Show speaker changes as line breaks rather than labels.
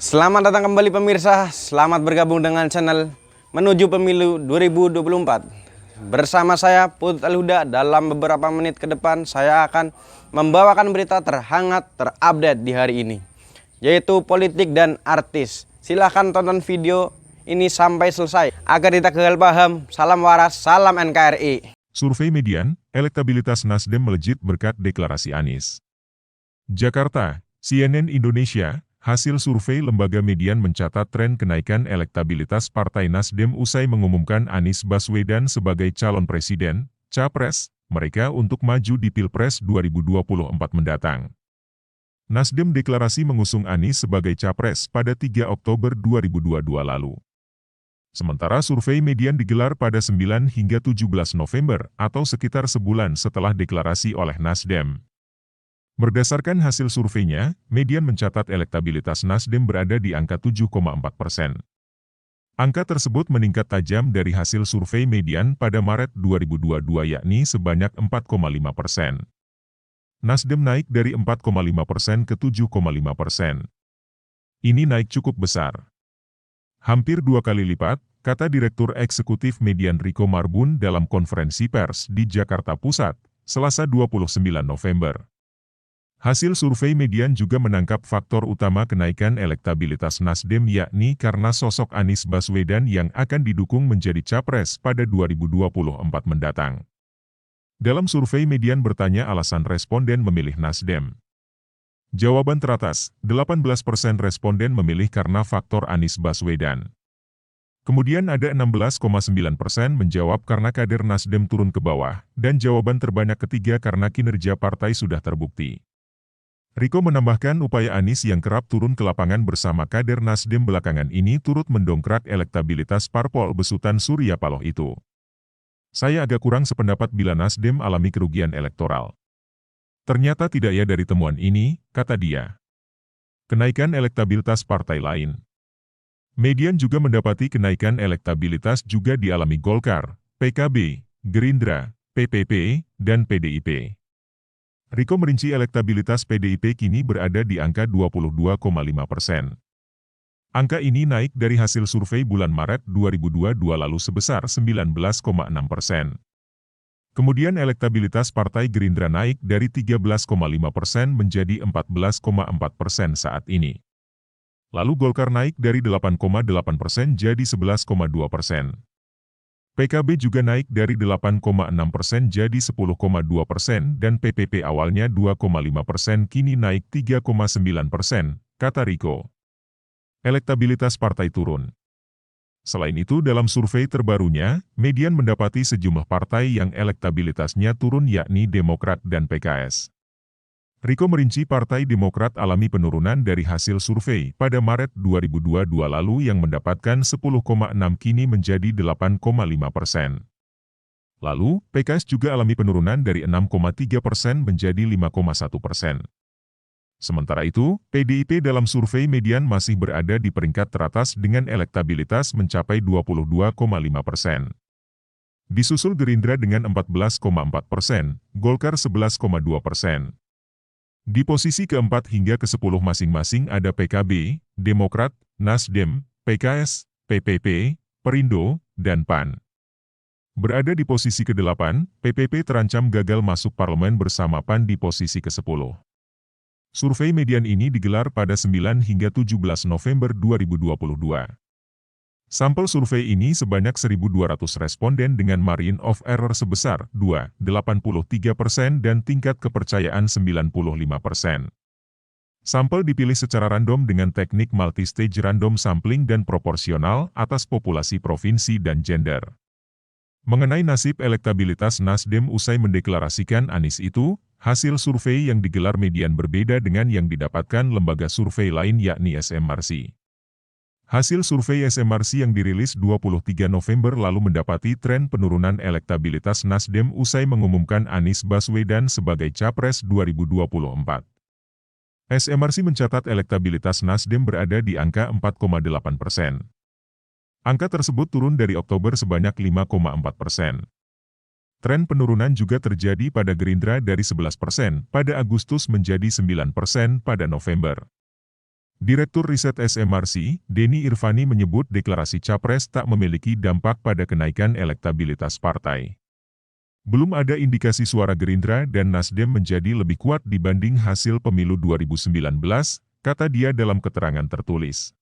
Selamat datang kembali pemirsa, selamat bergabung dengan channel Menuju Pemilu 2024. Bersama saya Putut Al-Huda, dalam beberapa menit ke depan saya akan membawakan berita terhangat terupdate di hari ini, yaitu politik dan artis. Silahkan tonton video ini sampai selesai agar kita gagal paham. Salam waras, salam NKRI.
Survei Median, elektabilitas Nasdem melejit berkat deklarasi Anies. Jakarta, CNN Indonesia, hasil survei lembaga Median mencatat tren kenaikan elektabilitas Partai Nasdem usai mengumumkan Anies Baswedan sebagai calon presiden, capres, mereka untuk maju di Pilpres 2024 mendatang. Nasdem deklarasi mengusung Anies sebagai capres pada 3 Oktober 2022 lalu. Sementara survei Median digelar pada 9 hingga 17 November atau sekitar sebulan setelah deklarasi oleh Nasdem. Berdasarkan hasil surveinya, Median mencatat elektabilitas Nasdem berada di angka 7,4%. Angka tersebut meningkat tajam dari hasil survei Median pada Maret 2022 yakni sebanyak 4,5%. Nasdem naik dari 4,5% ke 7,5%. Ini naik cukup besar. Hampir 2 kali lipat, kata Direktur Eksekutif Median Riko Marbun dalam konferensi pers di Jakarta Pusat, Selasa 29 November. Hasil survei Median juga menangkap faktor utama kenaikan elektabilitas Nasdem yakni karena sosok Anies Baswedan yang akan didukung menjadi capres pada 2024 mendatang. Dalam survei Median bertanya alasan responden memilih Nasdem. Jawaban teratas, 18% responden memilih karena faktor Anies Baswedan. Kemudian ada 16,9% menjawab karena kader Nasdem turun ke bawah, dan jawaban terbanyak ketiga karena kinerja partai sudah terbukti. Riko menambahkan upaya Anies yang kerap turun ke lapangan bersama kader Nasdem belakangan ini turut mendongkrak elektabilitas parpol besutan Surya Paloh itu. Saya agak kurang sependapat bila Nasdem alami kerugian elektoral. Ternyata tidak ya dari temuan ini, kata dia. Kenaikan elektabilitas partai lain. Median juga mendapati kenaikan elektabilitas juga dialami Golkar, PKB, Gerindra, PPP, dan PDIP. Riko merinci elektabilitas PDIP kini berada di angka 22,5%. Angka ini naik dari hasil survei bulan Maret 2022 lalu sebesar 19,6%. Kemudian elektabilitas Partai Gerindra naik dari 13,5% menjadi 14,4% saat ini. Lalu Golkar naik dari 8,8% jadi 11,2%. PKB juga naik dari 8,6% jadi 10,2% dan PPP awalnya 2,5% kini naik 3,9%, kata Riko. Elektabilitas partai turun. Selain itu dalam survei terbarunya, Median mendapati sejumlah partai yang elektabilitasnya turun yakni Demokrat dan PKS. Riko merinci Partai Demokrat alami penurunan dari hasil survei pada Maret 2022 lalu yang mendapatkan 10,6 kini menjadi 8,5%. Lalu, PKS juga alami penurunan dari 6,3% menjadi 5,1%. Sementara itu, PDIP dalam survei Median masih berada di peringkat teratas dengan elektabilitas mencapai 22,5%. Disusul Gerindra dengan 14,4%, Golkar 11,2%. Di posisi keempat hingga ke-10 masing-masing ada PKB, Demokrat, Nasdem, PKS, PPP, Perindo, dan PAN. Berada di posisi ke-8, PPP terancam gagal masuk parlemen bersama PAN di posisi ke-10. Survei Median ini digelar pada 9 hingga 17 November 2022. Sampel survei ini sebanyak 1.200 responden dengan margin of error sebesar 2,83% dan tingkat kepercayaan 95%. Sampel dipilih secara random dengan teknik multi-stage random sampling dan proporsional atas populasi provinsi dan gender. Mengenai nasib elektabilitas Nasdem usai mendeklarasikan Anies itu, hasil survei yang digelar Median berbeda dengan yang didapatkan lembaga survei lain yakni SMRC. Hasil survei SMRC yang dirilis 23 November lalu mendapati tren penurunan elektabilitas Nasdem usai mengumumkan Anies Baswedan sebagai Capres 2024. SMRC mencatat elektabilitas Nasdem berada di angka 4,8%. Angka tersebut turun dari Oktober sebanyak 5,4%. Tren penurunan juga terjadi pada Gerindra dari 11% pada Agustus menjadi 9% pada November. Direktur Riset SMRC, Denny Irvani menyebut deklarasi Capres tak memiliki dampak pada kenaikan elektabilitas partai. Belum ada indikasi suara Gerindra dan Nasdem menjadi lebih kuat dibanding hasil pemilu 2019, kata dia dalam keterangan tertulis.